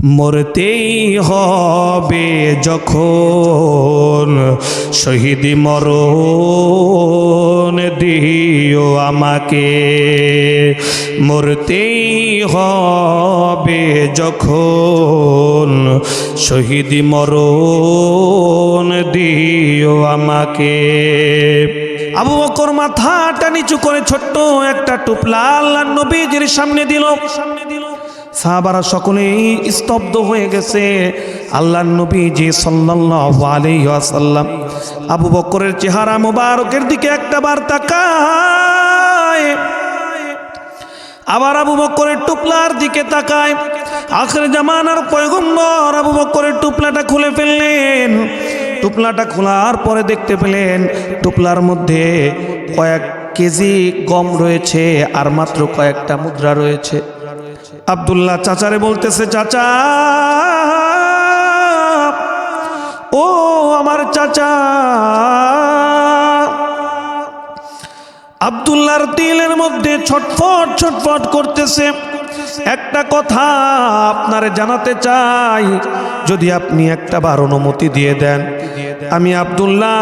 মরতেই হবে যখন শহীদি মরণ দিও আমাকে, মরতেই হবে যখন শহীদি মরণ দিও আমাকে। আবু বকর মাথাটা নিচু করে ছোট্ট একটা টুপলা আল্লাহর নবীজির সামনে দিল। সাহাবারা সকলেই স্তব্ধ হয়ে গেছে। আল্লাহর নবীজি সাল্লাল্লাহু আলাইহি ওয়াসাল্লাম আবু বকরের চেহারা মোবারকের দিকে একটাবার তাকায়, আবার আবু বকরের টুপলার দিকে তাকায়। আখির জামানার পয়গম্বর আবু বকরের টুপলাটা খুলে ফেললেন। টুপলাটা খোলার পরে দেখতে পেলেন টুপলার মধ্যে কয়েক কেজি গম রয়েছে আর মাত্র কয়েকটা মুদ্রা রয়েছে। আব্দুল্লাহ চাচারে বলতেছে, চাচা ও আমার চাচা। আব্দুল্লাহর দিলের মধ্যে ছটফট ছটফট করতেছে। একটা কথা আপনারে জানাতে চাই, যদি আপনি একটাবার অনুমতি দিয়ে দেন, আমি আব্দুল্লাহ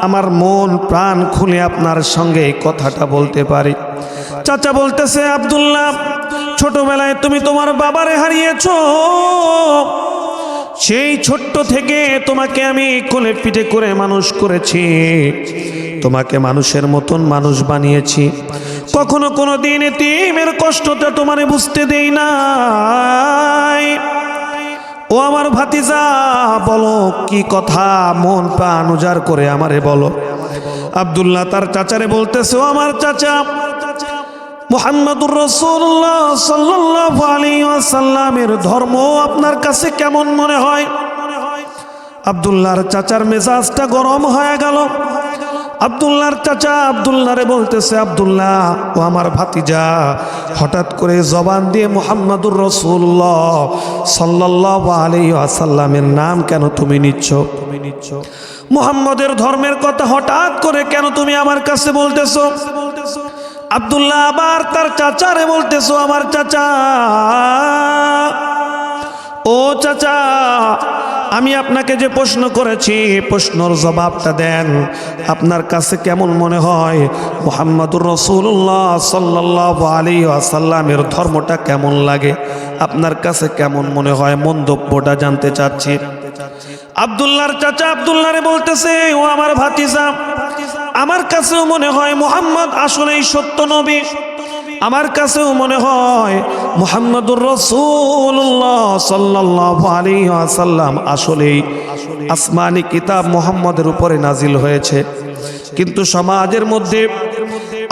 আমার মন প্রাণ খুলে আপনার সঙ্গে এই কথাটা বলতে পারি। চাচা বলতেছে, আব্দুল্লাহ ছোটবেলায় তুমি তোমার বাবারে হারিয়েছো, সেই ছোট্ট থেকে তোমাকে আমি কোলে পিঠে করে মানুষ করেছি, তোমাকে মানুষের মতন মানুষ বানিয়েছি, কখনো কোনো দিন এতিমের কষ্টটা তোমারে বুঝতে দেই নাই। ও আমার ভাতিজা, বলো কি কথা, মন প্রাণ উজাড় করে আমারে বলো। আব্দুল্লাহ তার চাচারে বলতেছে, ও আমার চাচা, মুহাম্মদুর রাসূলুল্লাহ সাল্লাল্লাহু আলাইহি ওয়াসাল্লামের ধর্ম আপনার কাছে কেমন মনে হয়? আব্দুল্লাহর চাচার মেজাজটা গরম হয়ে গেল। আব্দুল্লাহর চাচা আব্দুল্লাহরে বলতেছে, আব্দুল্লাহ ও আমার ভাতিজা, হঠাৎ করে জবান দিয়ে মুহাম্মদুর রাসূলুল্লাহ সাল্লাল্লাহু আলাইহি ওয়াসাল্লামের নাম কেন তুমি নিচ্ছ? মুহাম্মদের ধর্মের কথা হঠাৎ করে কেন তুমি আমার কাছে বলতেছো? আব্দুল্লাহ আবার তার চাচারে বলতেছো, আমার চাচা ও চাচা, আমি আপনাকে যে প্রশ্ন করেছি প্রশ্নর জবাবটা দেন। আপনার কাছে কেমন মনে হয় মুহাম্মদুর রাসূলুল্লাহ সাল্লাল্লাহু আলাইহি ওয়াসাল্লামের ধর্মটা কেমন লাগে? আপনার কাছে কেমন মনে হয় মন্তব্যটা জানতে চাচ্ছি। আব্দুল্লাহর চাচা আব্দুল্লাহরে বলতেছে, ও আমার ভাতিজা, আমার কাছেও মনে হয় মুহাম্মদ আসলেই সত্য নবী। আমার কাছেও মনে হয় মুহাম্মদুর রাসূলুল্লাহ সাল্লাল্লাহু আলাইহি ওয়াসাল্লাম আসলেই আসমানি কিতাব মুহাম্মদের উপরে নাজিল হয়েছে। কিন্তু সমাজের মধ্যে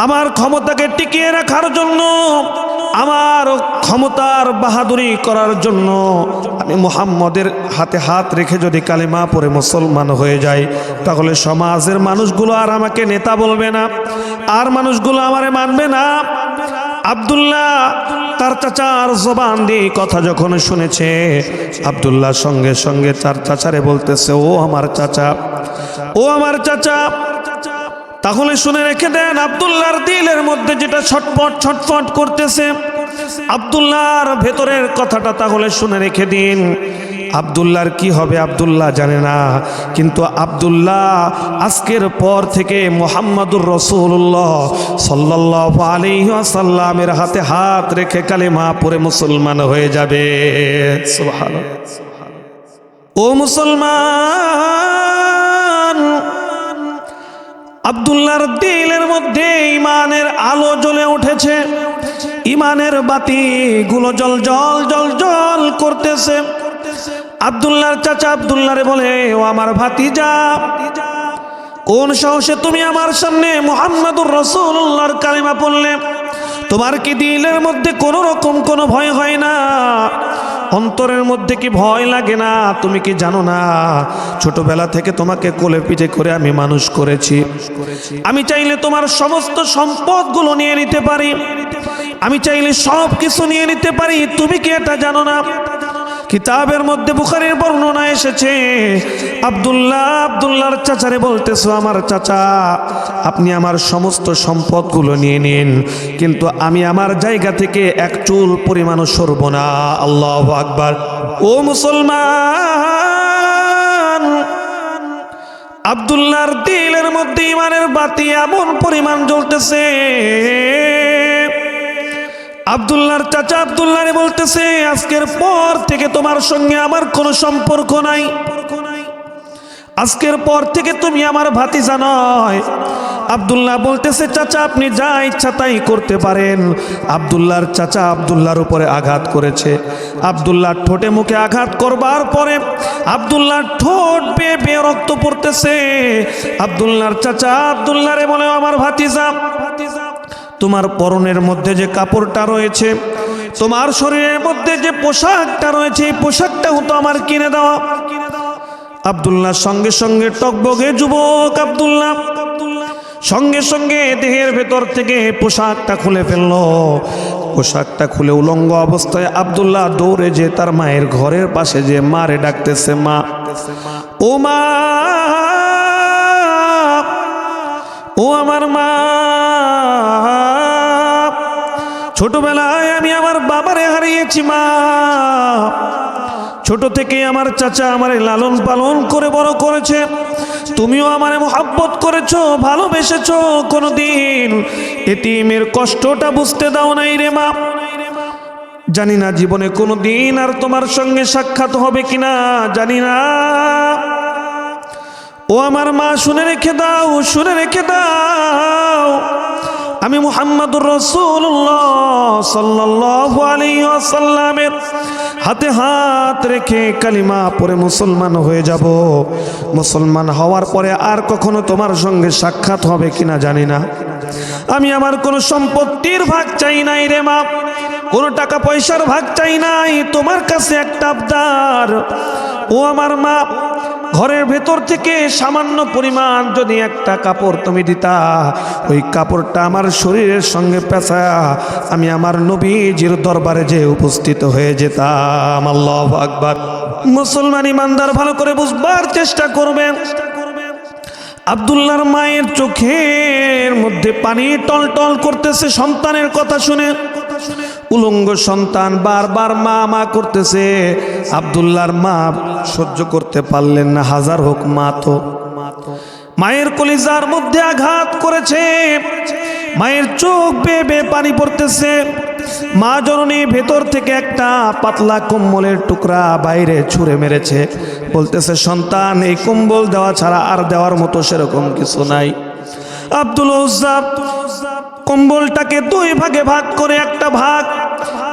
আমার ক্ষমতাকে টিকিয়ে রাখার জন্য, আমার ক্ষমতার বাহাদুরি করার জন্য আমি মুহাম্মদের হাতে হাত রেখে যদি কালেমা পড়ে মুসলমান হয়ে যাই, তাহলে সমাজের মানুষগুলো আর আমাকে নেতা বলবে না, আর মানুষগুলো আমারে মানবে না। আব্দুল্লাহ তার চাচার জবান দিয়ে কথা যখন শুনেছে, আব্দুল্লাহ সঙ্গে সঙ্গে তার চাচারে বলতেছে, ও আমার চাচা, ও আমার চাচা, তাহলে শুনে রেখে দেন আব্দুল্লাহর দিলের মধ্যে যেটা ছটফট ছটফট করতেছে, আব্দুল্লাহর ভেতরের কথাটা তাহলে শুনে রেখে দিন। আব্দুল্লাহর কি হবে আব্দুল্লাহ জানে না, কিন্তু আব্দুল্লাহ আজকের পর থেকে মুহাম্মদুর রাসূলুল্লাহ সাল্লাল্লাহু আলাইহি ওয়াসাল্লামের হাতে হাত রেখে কালেমা পড়ে মুসলমান হয়ে যাবে। সুবহানাল্লাহ। ও মুসলমান, আব্দুল্লাহর দিলের মধ্যে ঈমানের আলো জ্বলে উঠেছে, ঈমানের বাতিগুলো জল জল জল জল করতেছে। আব্দুল্লাহর চাচা আব্দুল্লাহরে বলে, ও আমার ভাতিজা, কোন সাহসে তুমি আমার সামনে মুহাম্মদুর রাসূলুল্লাহর কালিমা পড়লে? তোমার কি দিলের মধ্যে কোনো রকম কোনো ভয় হয় না? অন্তরের মধ্যে কি ভয় লাগে না? তুমি কি জানো না, ছোটবেলা থেকে তোমাকে কোলে পিঠে করে আমি মানুষ করেছি। আমি চাইলে তোমার সমস্ত সম্পদগুলো নিয়ে নিতে পারি, আমি চাইলে সব কিছু নিয়ে নিতে পারি। তুমি কি এটা জানো না? কিতাবের মধ্যে বুখারীর বর্ণনা এসেছে, আব্দুল্লাহর চাচারে বলতেছো, আমার চাচা আপনি আমার সমস্ত সম্পদগুলো নিয়ে নিন, কিন্তু আমি আমার জায়গা থেকে এক চুল পরিমাণও সরব না। আল্লাহু আকবার। ও মুসলমান, আব্দুল্লাহর দিলের মধ্যে ঈমানের বাতি এমন পরিমাণ জ্বলতেছে, আব্দুল্লাহর চাচা আব্দুল্লাহরে বলতেছে, আজকের পর থেকে তোমার সঙ্গে আমার কোনো সম্পর্ক নাই, আজকের পর থেকে তুমি আমার ভাতিজা নয়। আব্দুল্লাহ বলতেছে, চাচা আপনি যা ইচ্ছা তাই করতে পারেন। আব্দুল্লাহর চাচা আব্দুল্লাহর উপরে আঘাত করেছে। আব্দুল্লাহর ঠোঁটে মুখে আঘাত করবার পরে আব্দুল্লাহর ঠোঁট বেয়ে বেয়ে রক্ত পড়তেছে। আব্দুল্লাহর চাচা আব্দুল্লাহরে বলে, আমার ভাতিজা, তোমার পরনের মধ্যে যে কাপড়টা রয়েছে, তোমার শরীরের মধ্যে যে পোশাকটা রয়েছে, এই পোশাকটাও তো আমার কিনে দেওয়া। আব্দুল্লাহ সঙ্গে সঙ্গে টকবগে যুবক আব্দুল্লাহ সঙ্গে সঙ্গে দেহের ভেতর থেকে পোশাকটা খুলে ফেললো। পোশাকটা খুলে উলঙ্গ অবস্থায় আব্দুল্লাহ দৌড়ে যে তার মায়ের ঘরের পাশে যে মারে ডাকতেছে, মা, ও মা, ও আমার মা, ছোটবেলায় আমি আমার বাবারে হারিয়েছি মা, ছোট থেকে আমার চাচা আমারে লালন পালন করে বড় করেছে, তুমিও আমারে মোহাব্বত করেছো, ভালোবেসেছো, কোনোদিন এতিমের কষ্টটা বুঝতে দাও নাই রে মা। জানি না জীবনে কোনোদিন আর তোমার সঙ্গে সাক্ষাৎ হবে কিনা জানি না। ও আমার মা, শুনে রেখে দাও, শুনে রেখে দাও, আমি মুহাম্মাদুর রাসূলুল্লাহ সাল্লাল্লাহু আলাইহি ওয়াসাল্লামের হাতে হাত রেখে কালিমা পড়ে মুসলমান হয়ে যাব। মুসলমান হওয়ার পরে আর কখনো তোমার সঙ্গে সাক্ষাৎ হবে কিনা জানি না। আমি আমার কোনো সম্পত্তির ভাগ চাই নাই রে মা, কোনো টাকা পয়সার ভাগ চাই নাই, তোমার কাছে একটা আবদার। ও আমার মা, ঘরের ভেতর থেকে সামান্য পরিমাণ যদি একটা কাপড় তুমি দিতা, ওই কাপড়টা আমার শরীরের সঙ্গে পেঁচায়া আমি আমার নবীজির দরবারে যে উপস্থিত হয়ে যেতাম। আল্লাহু আকবার। মুসলমান ইমানদার ভালো করে বুঝবার চেষ্টা করবেন। আব্দুল্লাহর মায়ের চোখের মধ্যে পানি টলটল করতেছে সন্তানের কথা শুনে। উলঙ্গ সন্তান বারবার মা মা করতেছে। আব্দুল্লাহর মা সহ্য করতে পারলেন না, হাজার হোক মা তো। মায়ের কলিজার মধ্যে আঘাত করেছে, মায়ের চোখ বেয়ে বেয়ে পানি পড়তেছে। মা জননী ভেতর থেকে একটা পাতলা কম্বলের টুকরা বাইরে ছুঁড়ে মেরেছে, বলতেছে, সন্তান, এই কম্বল দেওয়া ছাড়া আর দেওয়ার মতো সেরকম কিছু নাই। আব্দুল উজ্জা কম্বলটাকে দুই ভাগে ভাগ করে একটা ভাগ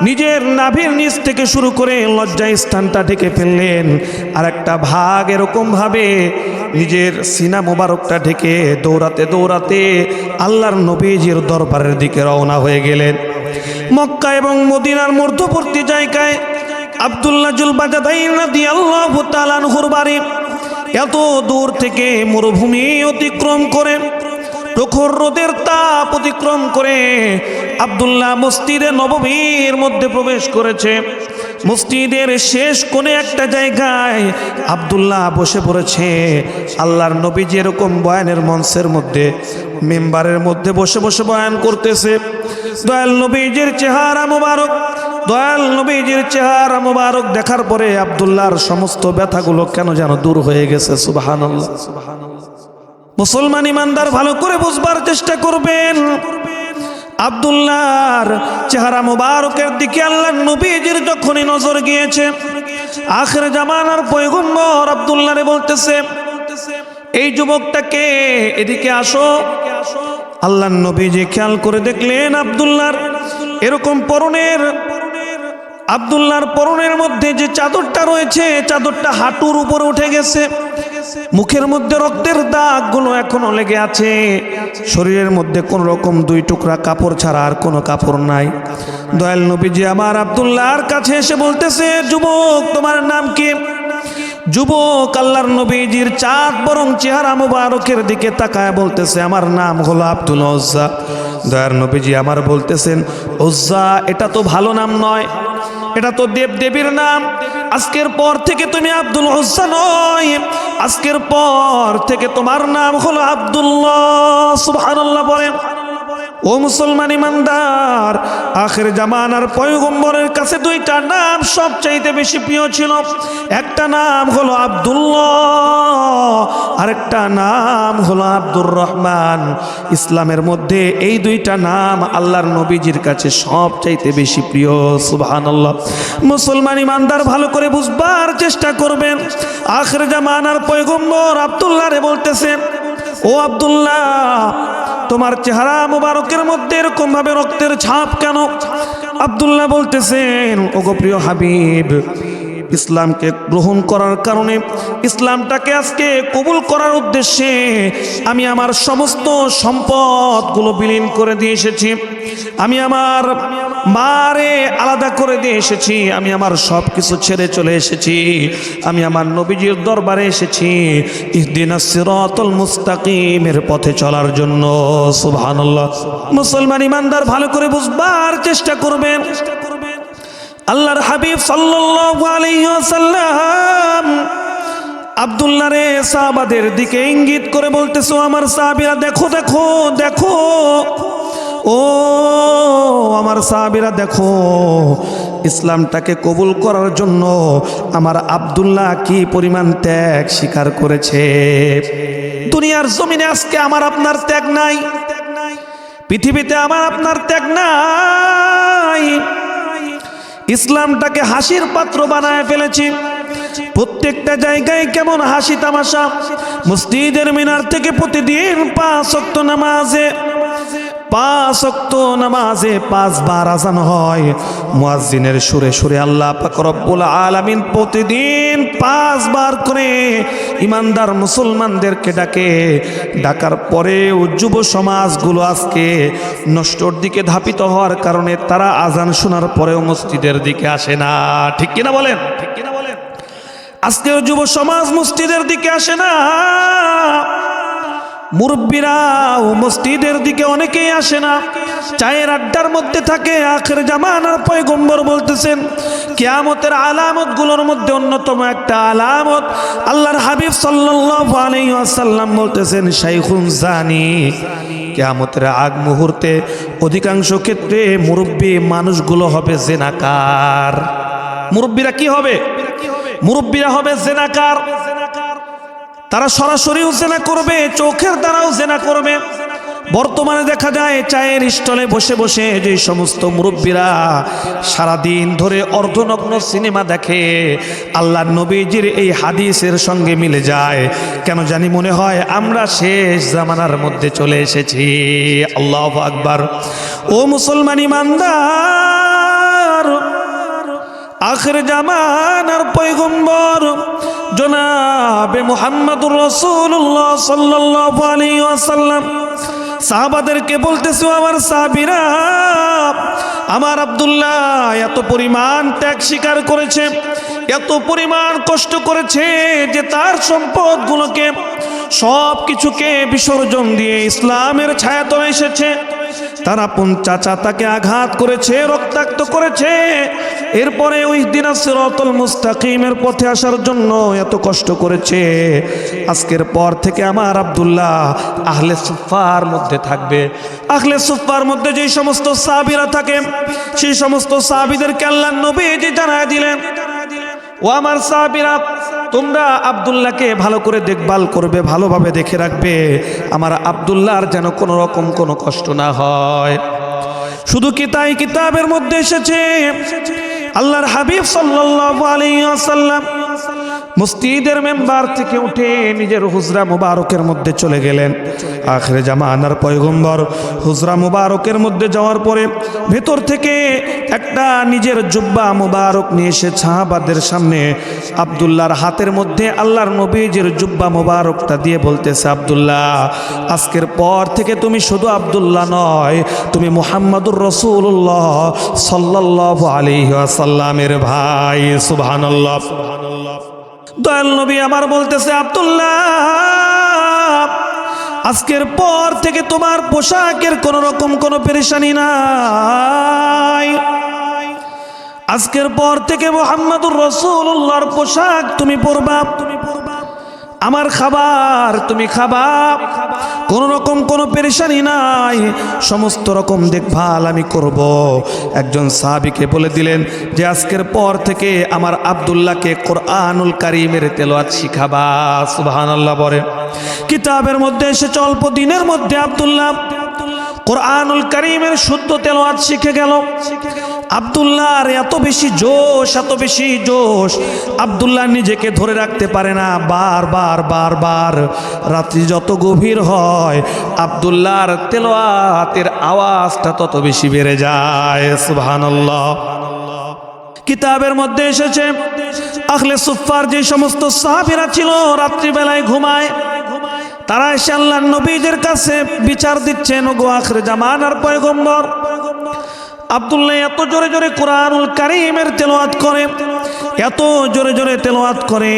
নিজের নাভির নিচ থেকে শুরু করে লজ্জা স্থানটা ঢেকে ফেললেন, আর একটা ভাগ এরকম ভাবে নিজের সিনা মোবারকটা ঢেকে দৌড়াতে দৌড়াতে আল্লাহর নবীজির দরবারের দিকে রওনা হয়ে গেলেন। মক্কা এবং মদিনার মধ্যবর্তী জায়গায় আব্দুল্লাহ জুলবাজাদাইন রাদিয়াল্লাহু তাআলা আনহুর বাড়ি। এত দূর থেকে মরুভূমি অতিক্রম করে, প্রখর রোদের তাপ অতিক্রম করে আব্দুল্লাহ মসজিদে নববীর মধ্যে প্রবেশ করেছে। মসজিদের শেষ কোণে একটা জায়গায় আব্দুল্লাহ বসে পড়েছে। আল্লাহর নবী যেরকম বয়ানের মঞ্চের মধ্যে মেম্বারের মধ্যে বসে বসে বয়ান করতেছে, দয়াল নবীজির চেহারা মোবারক, দয়াল নবীজির চেহারা মোবারক দেখার পরে আব্দুল্লাহর সমস্ত ব্যথাগুলো কেন যেন দূর হয়ে গেছে। সুবহানাল্লাহ, সুবহানাল্লাহ। মুসলমান ইমানদার ভালো করে বুঝবার চেষ্টা করবেন। আব্দুল্লাহর চেহারা মোবারকের দিকে আল্লাহর নবীজির যখনই নজর গিয়েছে, আখির জামানার পয়গম্বর আব্দুল্লাহরে বলতেছে, এই যুবকটাকে এদিকে আসো। আল্লাহর নবীজি খেয়াল করে দেখলেন আব্দুল্লাহর এরকম পরনের, আব্দুল্লাহর পরনের মধ্যে যে চাদরটা রয়েছে, চাদরটা হাঁটুর উপরে উঠে গেছে। মুখের মধ্যে রক্তের দাগগুলো এখনো লেগে আছে। শরীরের মধ্যে কোন রকম দুই টুকরা কাপড় ছাড়া আর কোনো কাপড় নাই। দয়াল নবীজি আবার আব্দুল্লাহর কাছে এসে বলতেছে, যুবক, তোমার নাম কি? যুবক আল্লাহর নবীজির চাঁদ বরং চেহারা মুবারকের দিকে তাকায় বলতেছে, আমার নাম হলো আব্দুল উজ্জা। দয়ার নবীজি আমার বলতেছেন, উজ্জা এটা তো ভালো নাম নয়, এটা তো দেব দেবীর নাম। আজকের পর থেকে তুমি আব্দুল উজ্জা নয়, আজকের পর থেকে তোমার নাম হলো আব্দুল্লাহ। সুবহানাল্লাহ বলেন। ও মুসলমান ইমানদার, আখির জামানার পয়গম্বরের কাছে দুইটা নাম সবচাইতে বেশি প্রিয় ছিল। একটা নাম হলো আব্দুল্লাহ, আরেকটা নাম হলো আব্দুর রহমান। ইসলামের মধ্যে এই দুইটা নাম আল্লাহর নবীজির কাছে সবচাইতে বেশি প্রিয়। সুবহানাল্লাহ। মুসলমান ইমানদার ভালো করে বুঝবার চেষ্টা করবেন। আখির জামানার পয়গম্বর আব্দুল্লাহরে বলতেছেন, ও আব্দুল্লাহ, তোমার চেহারা মুবারকের মধ্যে এরকম ভাবে রক্তের ছাপ কেন? আব্দুল্লাহ বলতেছেন, ওগো প্রিয় হাবিব, ইসলামকে গ্রহণ করার কারণে, ইসলামটাকে আজকে কবুল করার উদ্দেশ্যে আমি আমার সমস্ত সম্পদগুলো বিলীন করে দিয়ে এসেছি। আমি আমার মারে আলাদা করে দিয়ে এসেছি। আমি আমার সব কিছু ছেড়ে চলে এসেছি। আমি আমার নবীজির দরবারে এসেছি ইহদিনাস সিরাতাল মুস্তাকিমের পথে চলার জন্য। সুবহানাল্লাহ। মুসলমান ইমানদার ভালো করে বুঝবার চেষ্টা করবেন। আল্লাহর হাবিব সাল্লাল্লাহু আলাইহি ওয়াসাল্লাম আব্দুল্লাহ রে সাহাবাদের দিকে ইঙ্গিত করে বলতেছো, আমার সাহাবীরা দেখো দেখো দেখো, ও আমার সাহাবীরা দেখো, ইসলামটাকে কবুল করার জন্য আমার আব্দুল্লাহ কি পরিমাণ ত্যাগ স্বীকার করেছে। দুনিয়ার জমিনে আজকে আমার আপনার ত্যাগ নাই, পৃথিবীতে আমার আপনার ত্যাগ নাই। ইসলামটাকে হাসির পাত্র বানায় ফেলেছি। প্রত্যেকটা জায়গায় কেমন হাসি তামাশা। মসজিদের মিনার থেকে প্রতিদিন 5 ওয়াক্ত নামাজে 5 বার আযান হয়। মুয়াজ্জিনের সুরে সুরে আল্লাহ পাক রব্বুল আলামিন প্রতিদিন 5 বার করে ইমানদার মুসলমানদেরকে ডাকে। ডাকার পরেও যুব সমাজগুলো আজকে নষ্টর দিকে ধাপিত হওয়ার কারণে তারা আযান শোনার পরেও মসজিদের দিকে আসে না। ঠিক কিনা বলেন? ঠিক কিনা বলেন? আজকেও যুব সমাজ মসজিদের দিকে আসে না। মুরব্বীরাও মসজিদের দিকে অনেকেই আসে না, চায়ের আড্ডার মধ্যে থাকে। আখির জামানার পয়গম্বর বলতেছেন, কিয়ামতের আলামতগুলোর মধ্যে অন্যতম একটা আলামত, আল্লাহর হাবিব সাল্লাল্লাহু আলাইহি ওয়াসাল্লাম বলতেছেন, শাইখুন জানি। কিয়ামতের আগ মুহূর্তে অধিকাংশ ক্ষেত্রে মুরব্বী মানুষগুলো হবে জেনাকার। মুরব্বীরা কি হবে? মুরব্বীরা হবে জেনাকার। তারা সরাসরিও জেনা করবে, চোখের দ্বারাও জেনা করবে। বর্তমানে দেখা যায় চায়ের স্টলে বসে বসে যে সমস্ত মুরব্বীরা সারাদিন ধরে অর্ধনগ্ন সিনেমা দেখে, আল্লাহর নবীজির এই হাদিসের সঙ্গে মিলে যায়। কেন জানি মনে হয় আমরা শেষ জামানার মধ্যে চলে এসেছি। আল্লাহু আকবার। ও মুসলমান ইমানদার, আখির জামানার পয়গম্বর জনাবে মুহাম্মদুর রাসূলুল্লাহ সাল্লাল্লাহু আলাইহি ওয়াসাল্লাম সাহাবাদেরকে বলতেছে, আমার সাহাবীরা, আমার আব্দুল্লাহ এত পরিমাণ ত্যাগ স্বীকার করেছে, এত পরিমাণ কষ্ট করেছে যে তার সম্পদগুলোকে সব কিছুকে বিসর্জন দিয়ে ইসলামের ছায়াতলে এসেছে। তার আপন চাচা তাকে আঘাত করেছে, রক্তাক্ত করেছে। এরপরে ওই ইহদিনাস সিরাতাল মুস্তাকিমের পথে আসার জন্য এত কষ্ট করেছে। আজকের পর থেকে আমার আব্দুল্লাহ আহলে সুফার মধ্যে থাকবে। আহলে সুফার মধ্যে যে সমস্ত সাহাবীরা থাকে, সেই সমস্ত সাহাবীদেরকে আল্লাহর নবী যে জানায় দিলেন, ও আমার সাহাবীরা, তোমরা আব্দুল্লাহকে ভালো করে দেখভাল করবে, ভালোভাবে দেখে রাখবে। আমার আব্দুল্লাহর যেন কোনো রকম কোনো কষ্ট না হয়। শুধু কি তাই, কিতাবের মধ্যে এসেছে আল্লাহর হাবিব সাল্লাল্লাহু আলাইহি ওয়াসাল্লাম মসজিদের মেম্বার থেকে উঠে নিজের হুজরা মুবারকের মধ্যে চলে গেলেন। আখিরে জামানার পয়গম্বর হুজরা মুবারকের মধ্যে যাওয়ার পরে ভেতর থেকে একটা নিজের জুব্বা মুবারক নিয়ে এসে সাহাবাদের সামনে আব্দুল্লাহর হাতের মধ্যে আল্লাহর নবীজির জুব্বা মুবারকটা দিয়ে বলতেছে, আব্দুল্লাহ, আজকের পর থেকে তুমি শুধু আব্দুল্লাহ নয়, তুমি মুহাম্মাদুর রাসূলুল্লাহ সাল্লাল্লাহু আলাইহি ওয়াসাল্লামের ভাই। সুবহানাল্লাহ, সুবহানাল্লাহ। দয়াল নবী আমার বলতেছে, আব্দুল্লাহ, আজকের পর থেকে তোমার পোশাকের কোন রকম কোনো পেরেশানি নাই। আজকের পর থেকে মুহাম্মাদুর রাসূলুল্লাহর পোশাক তুমি পরবা, আমার খাবার তুমি খাবা, কোন রকম কোনো পেরেশানি নাই, সমস্ত রকম দেখভাল আমি করব। একজন সাহাবীকে বলে দিলেন যে আজকের পর থেকে আমার আব্দুল্লাহকে কোরআনুল কারীমের তেলাওয়াত শিখাবা। সুবহানাল্লাহ বলে। কিতাবের মধ্যে এসেছে অল্প দিনের মধ্যে আব্দুল্লাহ কোরআনুল কারীমের শুদ্ধ তেলাওয়াত শিখে গেল। আব্দুল্লাহর এত বেশি জোশ, আব্দুল্লাহ নিজেকে ধরে রাখতে পারে না। বারবার রাত্রি যত গভীর হয় আব্দুল্লাহর তেলাওয়াতের আওয়াজটা তত বেশি বেড়ে যায়। সুবহানাল্লাহ। কিতাবের মধ্যে এসেছে আহলে সুফফার যে সমস্ত সাহাবীরা ছিল রাত্রিবেলায় ঘুমায়, তারা এসে আল্লাহর নবীদের কাছে বিচার দিচ্ছেন, ওগো আখির জামানার পয়গম্বর, আব্দুল্লাহ এত জোরে জোরে কোরআনুল কারীমের তেলাওয়াত করে, এত জোরে জোরে তেলাওয়াত করে,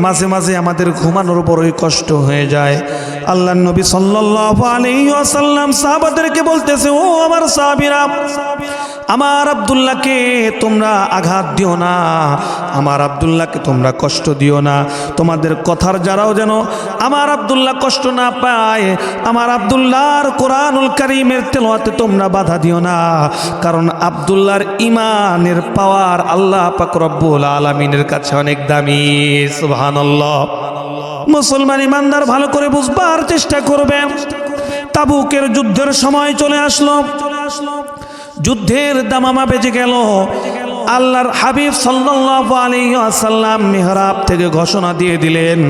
মাঝে মাঝে আমাদের ঘুমানোর বড়ই কষ্ট হয়ে যায়। আল্লাহর নবী সাল্লাল্লাহু আলাইহি ওয়াসাল্লাম সাহাবাদেরকে বলতেছে, ও আমার সাহাবীরা, আমার আব্দুল্লাহকে তোমরা আঘাত দিও না, আমার আব্দুল্লাহকে তোমরা কষ্ট দিও না, তোমাদের কথার যারাও যেন আমার আব্দুল্লাহ কষ্ট না পায়, আমার আব্দুল্লাহর কোরআনুল কারীমের তেলাওয়াতে তোমরা বাধা দিও না, কারণ আব্দুল্লাহর ঈমানের পাওয়ার আল্লাহ পাক রব্বুল আলামিনের কাছে অনেক দামি। সুবহানাল্লাহ। মুসলমান ইমানদার ভালো করে বুঝবার চেষ্টা করবে। তাবুকের যুদ্ধের সময় চলে আসলো, যুদ্ধের দামামা বেজে গেল। আল্লাহর হাবিব সাল্লাল্লাহু আলাইহি ওয়াসাল্লাম মিহরাব থেকে ঘোষণা দিয়ে দিলেন,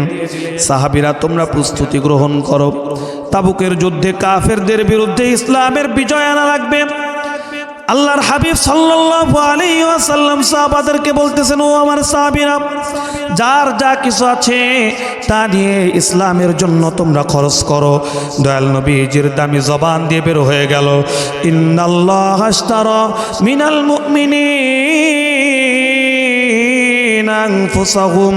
সাহাবীরা তোমরা প্রস্তুতি গ্রহণ করো, তাবুকের যুদ্ধে কাফেরদের বিরুদ্ধে ইসলামের বিজয় আনা লাগবে। আল্লাহর হাবিব সাল্লাল্লাহু আলাইহি ওয়াসাল্লাম সাহাবাদেরকে বলতেছেন, ও আমার সাহাবীরা, যার যা কিছু আছে তা নিয়ে ইসলামের জন্য তোমরা খরচ করো। দয়াল নবীজির দামি জবান দিয়ে বের হয়ে গেল, ইন্নাল্লাহা আশতারা মিনাল মুমিনিনা আনফুসাহুম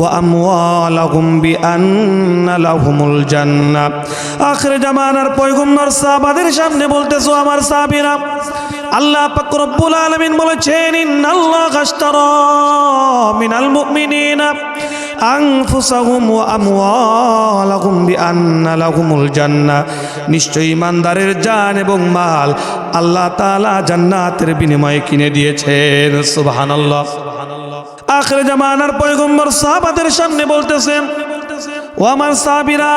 ওয়া আমওয়ালাহুম বিআন্না লাহুমুল জান্নাহ। আখির জামানার পয়গম্বর সাহাবাদের সামনে বলতেছো, আমার সাহাবীরা, আল্লাহ পাক রব্বুল আলামিন বলেছেন, ইন্নাল্লাহা আশতারা মিনাল মুমিনিনা আনফুসাহুম ওয়া আমওয়ালাহুম বিআন্না লাহুমুল জান্নাহ। নিশ্চয়ই ইমানদারের জান এবং মাল আল্লাহ তাআলা জান্নাতের বিনিময়ে কিনে দিয়েছেন। সুবহানাল্লাহ। আখির জামানার পয়গম্বর সাহাবাদের সামনে বলতেছেন, ও আমার সাহাবীরা,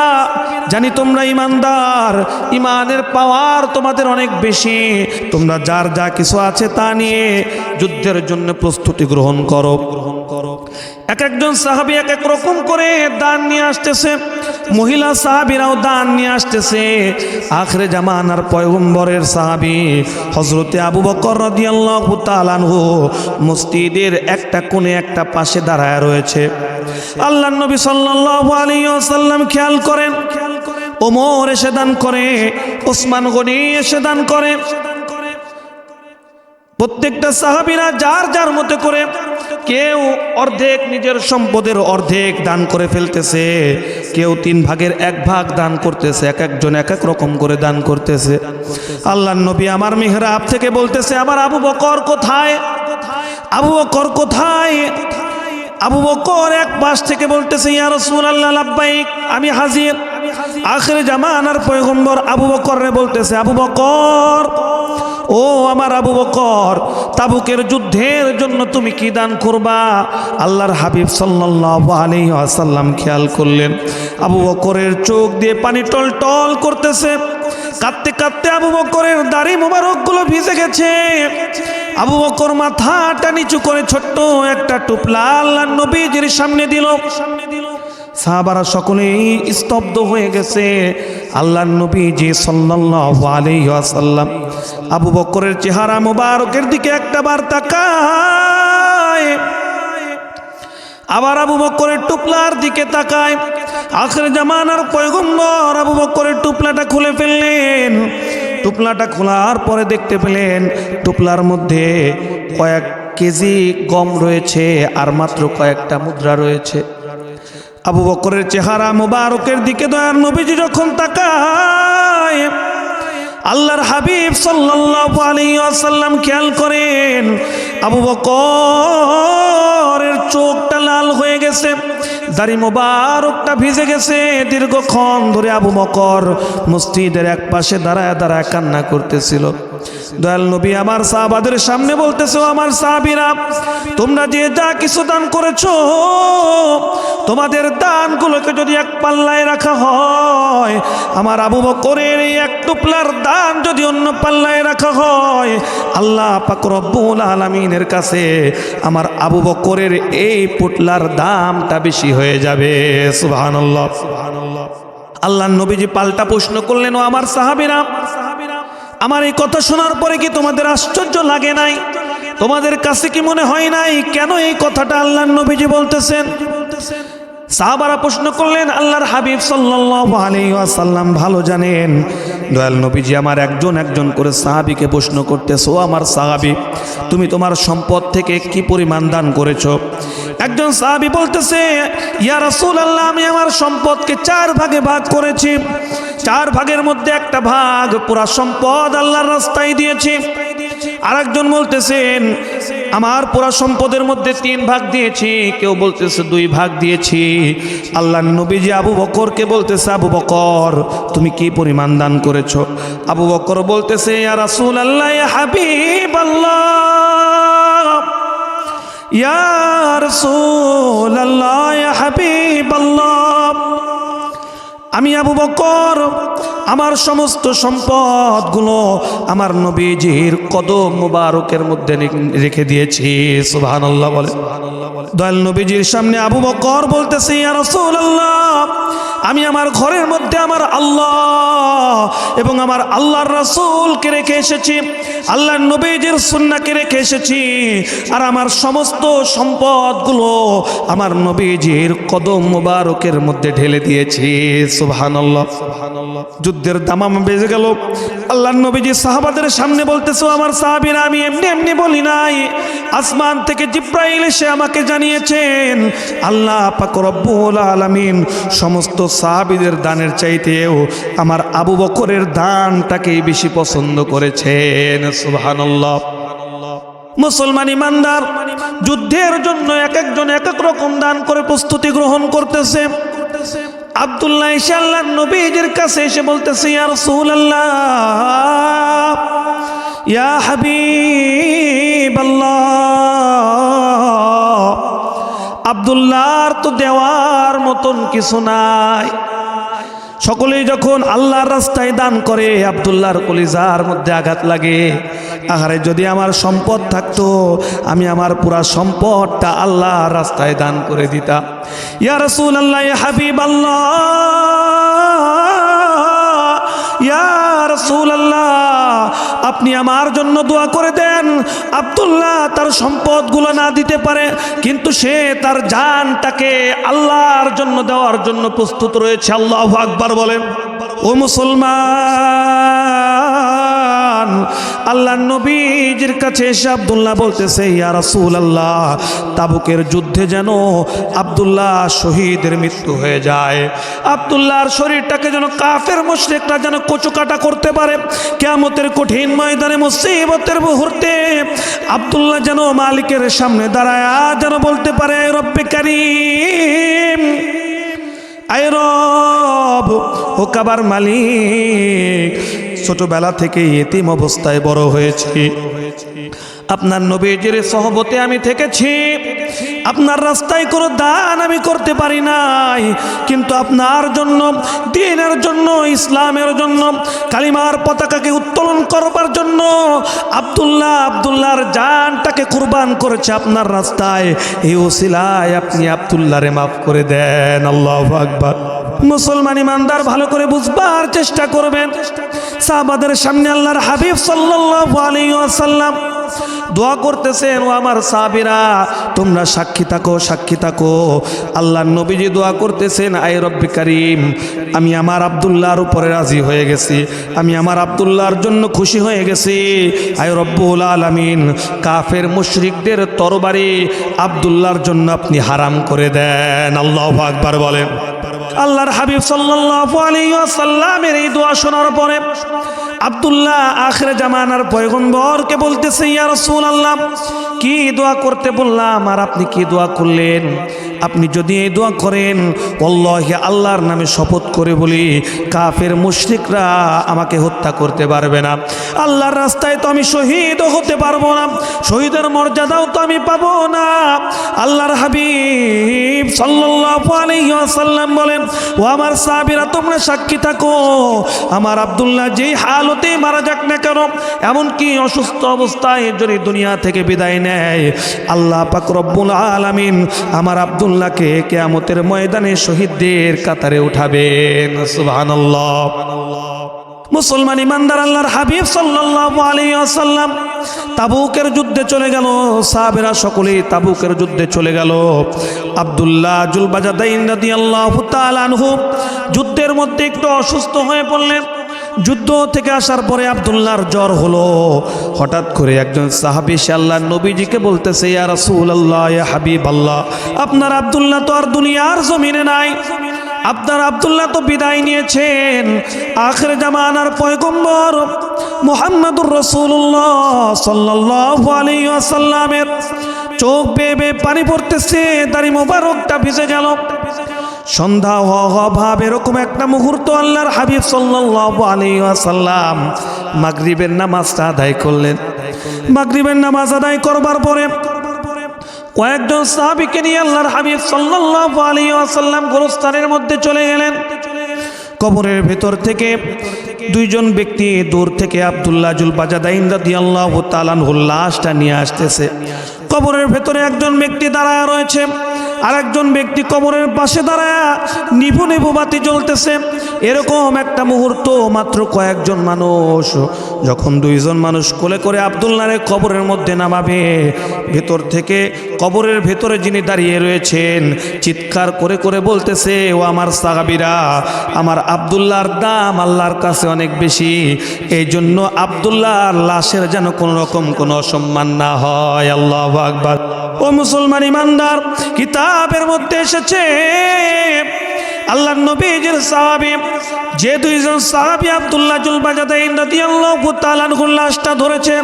জানি তোমরা ইমানদার, ইমানের পাওয়ার তোমাদের অনেক বেশি, তোমরা যার যা কিছু আছে তা নিয়ে যুদ্ধের জন্য প্রস্তুতি গ্রহণ করো। এক একজন সাহাবী এক এক রকম করে দান নিয়ে আসতেছে, মহিলা সাহাবীরাও দান নিয়ে আসতেছে। আখিরে জামানার পয়গম্বরের সাহাবী হযরতে আবু বকর রাদিয়াল্লাহু তাআলা আনহু মসজিদের একটা কোণে একটা পাশে দাঁড়ায় রয়েছে। আল্লাহর নবী সাল্লাল্লাহু আলাইহি ওয়াসাল্লাম খেয়াল করেন, ওমর এসে দান করে, ওসমান গনি এসে দান করে। প্রত্যেকটা সাহাবীরা যার যার মতো করে, কেউ অর্ধেক নিজের সম্পদের অর্ধেক দান করে ফেলতেছে, কেউ 3 ভাগের 1 ভাগ দান করতেছে, এক একজন এক এক রকম করে দান করতেছে। আল্লাহর নবী আমার মিহরাব থেকে বলতেছে, আমার আবু বকর কোথায়? আবু বকর কোথায়? আবু বকর এক পাশ থেকে বলতেছে, ইয়া রাসূলুল্লাহ লাব্বাইক, আমি হাজির। আখির জামানার পয়গম্বর আবু বকররে বলতেছে, আবু বকর, ও আমার আবু বকর, তাবুকের যুদ্ধের জন্য তুমি কি দান করবা? আল্লাহর হাবিব সাল্লাল্লাহু আলাইহি ওয়াসাল্লাম খেয়াল করলেন, আবু বকরের চোখ দিয়ে পানি টলটল করতেছে। কাঁদতে কাঁদতে আবু বকরের দাড়ি মোবারকগুলো ভিজে গেছে। আবু বকর মাথাটা নিচু করে ছোট্ট একটা টুপলা আল্লাহর নবীজির সামনে দিল। সাহাবারা সকলেই স্তব্ধ হয়ে গেছে। আল্লাহর নবীজি সাল্লাল্লাহু আলাইহি ওয়াসাল্লাম আবু বকরের চেহারা মোবারকের দিকে একটাবার তাকায়, আবার আবু বকরের টুপলার দিকে তাকায়। আখির জামানার পয়গম্বর আবু বকরের টুপলাটা খুলে ফেললেন। টুপলাটা খোলার পরে দেখতে পেলেন টুপলার মধ্যে কয়েক কেজি গম রয়েছে আর মাত্র কয়েকটা মুদ্রা রয়েছে। আবু বকরের চেহারা মোবারকের দিকে দয়ার নবীজি যখন তাকায়, আল্লাহর হাবিব সাল্লাল্লাহু আলাইহি ওয়াসাল্লাম খেয়াল করেন আবু বকরের চোখটা লাল হয়ে গেছে, দাড়ি মোবারকটা ভিজে গেছে। দীর্ঘক্ষণ ধরে আবু বকর মসজিদের এক পাশে দাঁড়ায় দাঁড়ায় কান্না করতেছিল। দয়াল নবী আমার সাহাবাদের সামনে বলতেছে, আমার সাহাবীরা, তোমরা যে যা কিছু দান করেছো, তোমাদের দানগুলোকে যদি এক পাল্লায় রাখা হয়, আমার আবু বকরের এই এক টুকলার দান যদি অন্য পাল্লায় রাখা হয়, আল্লাহ পাক রব্বুল আলামিনের কাছে আমার আবু বকরের এই পুটলার দামটা বেশি হয়ে যাবে। সুবহানাল্লাহ, সুবহানাল্লাহ। আল্লাহর নবীজি পাল্টা প্রশ্ন করলেন, ও আমার সাহাবীরা, আমার এই কথা শোনার পরে কি তোমাদের আশ্চর্য লাগে নাই? তোমাদের কাছে কি মনে হয় নাই কেন এই কথাটা আল্লাহর নবীজি বলতেছেন? সাহাবারা প্রশ্ন করলেন, আল্লাহর হাবিব সাল্লাল্লাহু আলাইহি ওয়াসাল্লাম ভালো জানেন দয়াল নবীজি আমার একজন একজন করে সাহাবীকে প্রশ্ন করতেছো, আমার সাহাবী, তুমি তোমার সম্পদ থেকে কি পরিমাণ দান করেছো? একজন সাহাবী বলতেছে, ইয়া রাসূলুল্লাহ, আমি আমার সম্পদকে 4 ভাগে ভাগ করেছি। 4 ভাগের মধ্যে একটা ভাগ পুরা সম্পদ আল্লাহর রাস্তায় দিয়েছি। আরেকজন বলতেছেন, আমার পুরা সম্পদের মধ্যে 3 ভাগ দিয়েছি। কেউ বলতেছে 2 ভাগ দিয়েছি। আল্লাহর নবীজি আবু বকরকে বলতেছে, আবু বকর, তুমি কি পরিমাণ দান করেছো? আবু বকর বলতেছে, ইয়া রাসূলুল্লাহ, ইয়া হাবিবাল্লাহ, ইয়া রাসূলুল্লাহ, ইয়া হাবিবাল্লাহ, আমি আবু বকর আমার সমস্ত সম্পদগুলো আমার নবীজির কদম মুবারকের মধ্যে রেখে দিয়েছি। সুবহানাল্লাহ বলে। দয়াল নবীজির সামনে আবু বকর বলতেছে, ইয়া রাসূলুল্লাহ, আমি আমার ঘরের মধ্যে আমার আল্লাহ এবং আমার আল্লাহর রাসূলকে রেখে এসেছি, আল্লাহর নবীজির সুন্নাহকে রেখে এসেছি, আর আমার সমস্ত সম্পদগুলো আমার নবীজির কদম মুবারকের মধ্যে ঢেলে দিয়েছি। সুবহানাল্লাহ, সুবহানাল্লাহ। যুদ্ধের দামাম বেজে গেল। আল্লাহর নবীজি সাহাবাদের সামনে বলতেছে, আমার সাহাবীরা, আমি এমনি এমনি বলি নাই, আসমান থেকে জিব্রাইল এসে আমাকে জানিয়েছেন আল্লাহ পাক রব্বুল আলামিন সমস্ত সাহাবীদের দানের চাইতেও আমার আবু বকরের দানটাকেই বেশি পছন্দ করেছেন। সুবহানাল্লাহ। মুসলমান ইমানদার যুদ্ধের জন্য এক একজন এক এক রকম দান করে প্রস্তুতি গ্রহণ করতেছে। আব্দুল্লাহ এসে আল্লাহর নবীজির কাছে এসে বলতেছে, ইয়া রাসূলুল্লাহ, ইয়া হাবিবাল্লাহ, আব্দুল্লাহর তো দেওয়ার মতন কিছু নাই। সকলেই যখন আল্লাহর রাস্তায় দান করে আব্দুল্লাহর কলিজার মধ্যে আঘাত লাগে। আহারে, যদি আমার সম্পদ থাকতো আমি আমার পুরা সম্পদটা আল্লাহর রাস্তায় দান করে দিতাম। ইয়া রাসূলুল্লাহ, ইয়া হাবিবাল্লাহ, ইয়া রাসূলুল্লাহ, আপনি আমার জন্য দোয়া করে দেন। আব্দুল্লাহ তার সম্পদগুলো না দিতে পারে, কিন্তু সে তার জানটাকে আল্লাহর জন্য দেওয়ার জন্য প্রস্তুত রয়েছে। আল্লাহু আকবার বলেন। ও মুসলমান, আল্লাহর নবীজির কাছে এসে আব্দুল্লাহ বলতেছে, ইয়া রাসূলুল্লাহ, তাবুকের যুদ্ধে যেন আব্দুল্লাহ শহীদের মৃত্যু হয়ে যায়, আব্দুল্লাহর শরীরটাকে যেন কাফের মুশরিকরা যেন কচুকাটা করতে পারে, কিয়ামতের কঠিন ময়দানে মুসিবতের মুহূর্তে আব্দুল্লাহ যেন মালিকের সামনে দাঁড়ায় যেন বলতে পারে, আয় রব্বে কারীম, আয় রব, ও কাবার মালিক, ছোটবেলা থেকে এতিম অবস্থায় বড় হয়েছি, আপনার নবীজির সহবতে আমি থেকেছি, আপনার রাস্তায় কোনো দান আমি করতে পারি নাই, কিন্তু আপনার জন্য, দ্বীনের জন্য, ইসলামের জন্য, কালিমার পতাকাকে উত্তোলন করবার জন্য আব্দুল্লাহর জানটাকে কুরবান করেছে আপনার রাস্তায়। এই ওসিলায় আপনি আব্দুল্লাহরে মাফ করে দেন। আল্লাহু আকবার। মুসলমান ইমানদার ভালো করে বুঝবার চেষ্টা করবেন। সাহাবাদের সামনে আল্লাহর হাবিব সাল্লাল্লাহু আলাইহি ওয়াসাল্লাম দোয়া করতেছেন, ও আমার সাহাবীরা, তোমরা সাক্ষী থাকো, সাক্ষী থাকো। আল্লাহর নবীজি দোয়া করতেছেন, আয় রব্বে কারীম, আমি আমার আব্দুল্লাহর উপরে রাজি হয়ে গেছি, আমি আমার আব্দুল্লাহর জন্য খুশি হয়ে গেছি। আয় রব্বুল আলামিন, কাফের মুশরিকদের তরবারি আব্দুল্লাহর জন্য আপনি হারাম করে দেন। আল্লাহু আকবার বলেন। আল্লাহর হাবিব সাল্লাল্লাহু আলাইহি ওয়াসাল্লামের এই দোয়া শোনার পরে আব্দুল্লাহ আখির জামানার পয়গম্বরকে বলতেছে, ইয়া রাসূলুল্লাহ, কি দোয়া করতে বললাম আর আপনি কি দোয়া করলেন? আপনি যদি এই দোয়া করেন, আল্লাহি, আল্লাহর নামে শপথ করে বলি, কাফের মুশরিকরা আমাকে হত্যা করতে পারবে না। আল্লাহর রাস্তায় তো আমি শহীদও হতে পারবো না, শহীদের মর্যাদাও তো আমি পাবো না। আল্লাহর হাবিব সাল্লাল্লাহু আলাইহি ওয়াসাল্লাম বলেন, ও আমার সাহাবীরা, তোমরা সাক্ষী থাকো, আমার আব্দুল্লাহ যেই হালতে মারা যাক না কেন, এমনকি অসুস্থ অবস্থায় যদি দুনিয়া থেকে বিদায় নেয়, আল্লাহ পাক রব্বুল আলামিন আমার আব্দুল্লাহকে কিয়ামতের ময়দানে শহীদদের কাতারে উঠাবেন। সুবহানাল্লাহ। মুসলমান ইমানদার, আল্লাহর হাবিব সাল্লাল্লাহু আলাইহি ওয়াসাল্লাম তাবুকের যুদ্ধে চলে গেল। সাহাবীরা সকলেই তাবুকের যুদ্ধে চলে গেল। আব্দুল্লাহ জুলবাজাদাইন রাদিয়াল্লাহু তাআলা আনহু যুদ্ধের মধ্যে একটু অসুস্থ হয়ে পড়লেন। যুদ্ধ থেকে আসার পরে আব্দুল্লাহর জ্বর হলো। হঠাৎ করে একজন সাহাবী সে আল্লাহর নবীজিকে বলতেছে, ইয়া রাসূলুল্লাহ, ইয়া হাবিবাল্লাহ, আপনার আব্দুল্লাহ তো আর দুনিয়ার জমিনে নাই, আপনার আব্দুল্লাহ তো বিদায় নিয়েছেন। আখির জামানার পয়গম্বর মুহাম্মদুর রাসূলুল্লাহ সাল্লাল্লাহু আলাইহি ওয়াসাল্লামের চোখ বেয়ে বেয়ে পানি পড়তেছে, দাড়ি মোবারকটা ভিজে গেল। সন্ধ্যা হওয়া ভাব এরকম একটা মুহূর্ত আল্লাহর হাবিব সাল্লাল্লাহু আলাইহি ওয়াসাল্লাম মাগরিবের নামাজটা আদায় করলেন। মাগরিবের নামাজ আদায় করবার পরে কয়েকজন সাহাবীকে নিয়ে আল্লাহর হাবিব সাল্লাল্লাহু আলাইহি ওয়াসাল্লাম গোরস্থানের মধ্যে চলে গেলেন। কবরের ভেতর থেকে দুইজন ব্যক্তি দূর থেকে আব্দুল্লাহ জুলবাজাদাইন রাদিয়াল্লাহু তাআলা আনহুর লাশটা নিয়ে আসতেছে। কবরের ভেতরে একজন ব্যক্তি দাঁড়ায় রয়েছে, আর একজন ব্যক্তি কবরের পাশে দাঁড়ায় নিভু নিভু বাতি জ্বলতেছে। এরকম একটা মুহূর্ত মাত্র কয়েকজন মানুষ, যখন দুইজন মানুষ কোলে করে আব্দুল্লাহর কবরের মধ্যে নামাবে, ভেতর থেকে কবরের ভেতরে যিনি দাঁড়িয়ে রয়েছেন চিৎকার করে করে বলতেছে, ও আমার সাহাবীরা, আমার আব্দুল্লাহর দাম আল্লাহর কাছে অনেক বেশি, এই জন্য আব্দুল্লাহর লাশের যেন কোনো রকম কোনো অসম্মান না হয়। আল্লাহু আকবার। ও মুসলমান ইমানদার, কিতাবের মধ্যে এসেছে আল্লাহর নবীজির সাহাবী, যে দুইজন সাহাবী আব্দুল্লাহ জুলবাজাদাইন রাদিয়াল্লাহু তাআলা আনহুর লাশটা ধরেছে,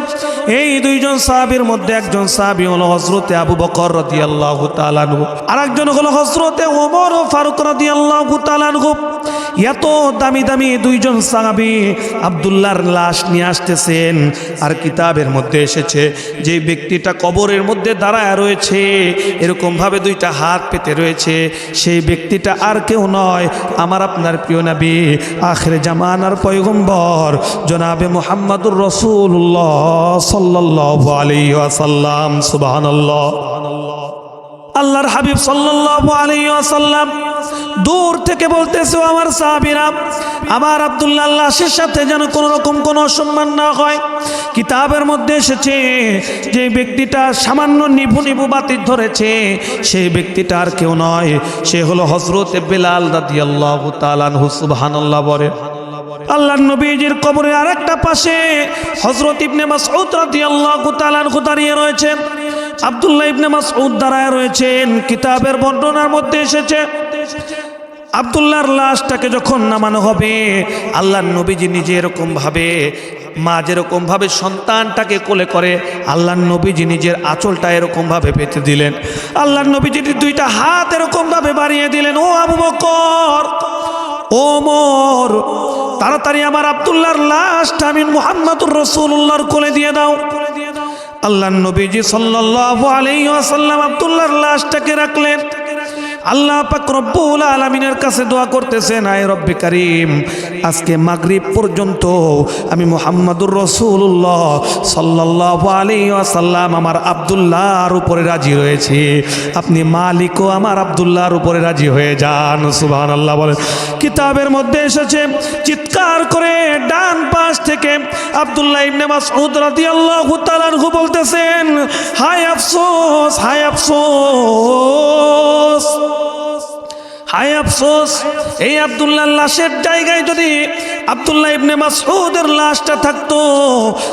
এই দুইজন সাহাবীর মধ্যে একজন সাহাবী হলো হযরতে আবু বকর রাদিয়াল্লাহু তাআলা আনহু, আর একজন হলো হযরতে ওমর ফারুক রাদিয়াল্লাহু তাআলা আনহু। এত দামি দামি দুইজন সাহাবী আব্দুল্লাহর লাশ নিয়ে আসতেছেন। আর কিতাবের মধ্যে এসেছে যে ব্যক্তিটা কবরের মধ্যে দাঁড়ায় রয়েছে, এরকম ভাবে দুইটা হাত পেতে রয়েছে, সেই ব্যক্তিটা আর কেউ নয়, আমার আপনার প্রিয় নবী আখির জামানার পয়গম্বর জনাবে মুহাম্মদুর রাসূলুল্লাহ সাল্লাল্লাহু আলাইহি ওয়াসাল্লাম। সুবহানাল্লাহ। আল্লাহর হাবিব সাল্লাল্লাহু আলাইহি ওয়াসাল্লাম দূর থেকে বলতেছে, আমার সাহাবীরা, আমার আব্দুল্লাহ লাশের সাথে যেন কোনো রকম কোনো অসম্মান না হয়। কিতাবের মধ্যে এসেছে যে ব্যক্তিটা সামান্য নিভু নিভু বাতি ধরেছে, সেই ব্যক্তিটা আর কেউ নয়, সে হলো হযরতে বেলাল রাদিয়াল্লাহু তাআলা আনহু। সুবহানাল্লাহ বলে। আল্লাহর নবীজির কবরের আরেকটা পাশে হযরত ইবনে মাসউদ রাদিয়াল্লাহু তাআলা আনহু দাঁড়িয়ে রয়েছেন, আব্দুল্লাহ ইবনে মাসউদ দাঁড়ায় রয়েছেন। কিতাবের বর্ণনার মধ্যে এসেছে আব্দুল্লাহর লাশটাকে যখন নামানো হবে, আল্লাহর নবীজি নিজে এরকম ভাবে, মা যেরকম ভাবে সন্তানটাকে কোলে করে, আল্লাহর নবীজি নিজের আঁচলটা এরকম ভাবে পেতে দিলেন। আল্লাহর নবীজি দুইটা হাত এরকম ভাবে বাড়িয়ে দিলেন, ও আবু বকর, ও ওমর, তাড়াতাড়ি আমার আব্দুল্লাহর লাশটা আমি মুহাম্মদুর রাসূলুল্লাহর কোলে দিয়ে দাও। আল্লাহর নবীজি সাল্লাল্লাহু আলাইহি ওয়াসাল্লাম আব্দুল্লাহর লাশটাকে রাখলেন। আল্লাহ পাক রব্বুল আলামিনের কাছে দোয়া করতেছেন, আয় রব্বে কারীম, আজকে মাগরিব পর্যন্ত আমি মুহাম্মদুর রাসূলুল্লাহ সাল্লাল্লাহু আলাইহি ওয়াসাল্লাম আমার আব্দুল্লাহর উপরে রাজি হয়েছি, আপনি মালিকও আমার আব্দুল্লাহর উপরে রাজি হয়ে যান। সুবহানাল্লাহ বলেন। কিতাবের মধ্যে এসেছে চিৎকার করে ডান পাশ থেকে আব্দুল্লাহ ইবনে মাসউদ রাদিয়াল্লাহু তাআলা আনহু বলতেছেন, হায় আফসোস, হায় আফসোস, হায় আফসোস, এই আব্দুল্লাহর লাশের জায়গায় যদি আব্দুল্লাহ ইবনে মাসউদের লাশটা থাকতো,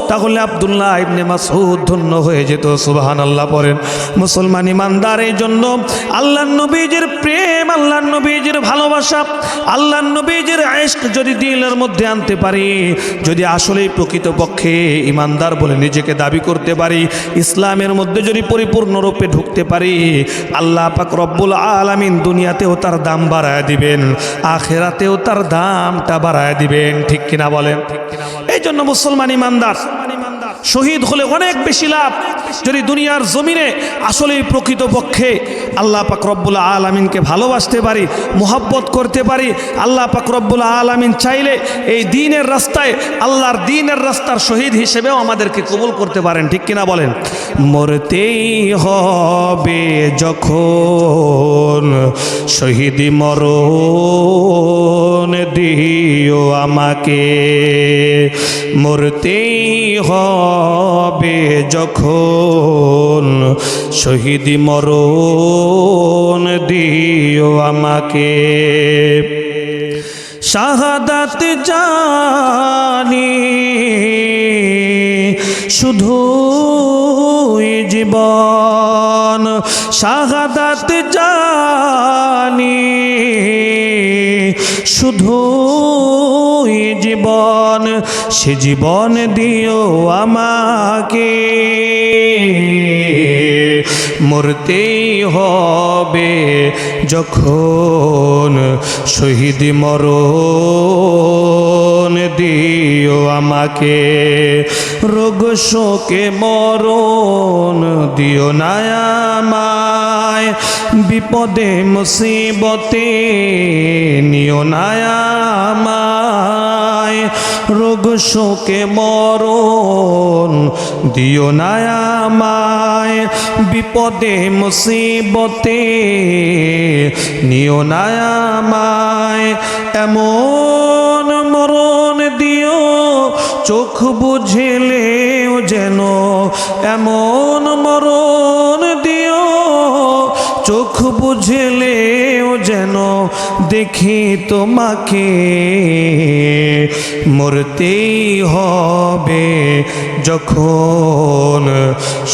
তাহলে আব্দুল্লাহ ইবনে মাসউদ ধন্য হয়ে যেত। সুবহানাল্লাহ পড়েন। মুসলমান ইমানদার, এই জন্য আল্লাহর নবীজির প্রেম, আল্লাহর নবীজির ভালোবাসা, আল্লাহর নবীজির ইশক যদি দিলের মধ্যে আনতে পারি, যদি আসলেই প্রকৃতপক্ষে ইমানদার বলে নিজেকে দাবি করতে পারি, ইসলামের মধ্যে যদি পরিপূর্ণরূপে ঢুকতে পারি, আল্লাহ পাক রব্বুল আলামিন দুনিয়াতেও তার দাম বাড়ায় দিবেন, আখিরাতেও তার দামটা বাড়ায় দিবেন। ঠিক কিনা বলেন? এই জন্য মুসলমান ইমানদার শহীদ হলে অনেক বেশি লাভ। যদি দুনিয়ার জমিনে আসলেই প্রকৃতপক্ষে আল্লাহ পাক রব্বুল আলামিনকে ভালোবাসতে পারি, মুহাব্বত করতে পারি, আল্লাহ পাক রব্বুল আলামিন চাইলে এই দ্বীনের রাস্তায়, আল্লাহর দ্বীনের রাস্তার শহীদ হিসেবেও আমাদেরকে কবুল করতে পারেন। ঠিক কিনা বলেন? মরতেই হবে যখন শহীদি মরণ দিও আমাকে, মরতেই হবে যখন শহীদি মরণ দিও আমাকে। শাহাদাত জানি শুধুই জীবন, শাহাদাত জানি শুধুই জীবন, সে জীবন দিও আমাকে, মরতেই হবে যখন শহীদি মরণ দিও আমাকে। রোগ শোকে মরণ দিও না আমায়, বিপদে মুসিবতে নিও না আমায়, রোগ শোকে মরণ দিও না আমায়, বিপদে মুসিবতে নিও না আমায়। এমন মরণ দিও চোখ বুঝলেও যেন, এমন মরণ দিও চোখ বুঝলেও যেন দেখি তোমাকে, মরতেই হবে যখন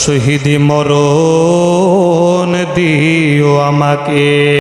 শহীদি মরণ দিও আমাকে।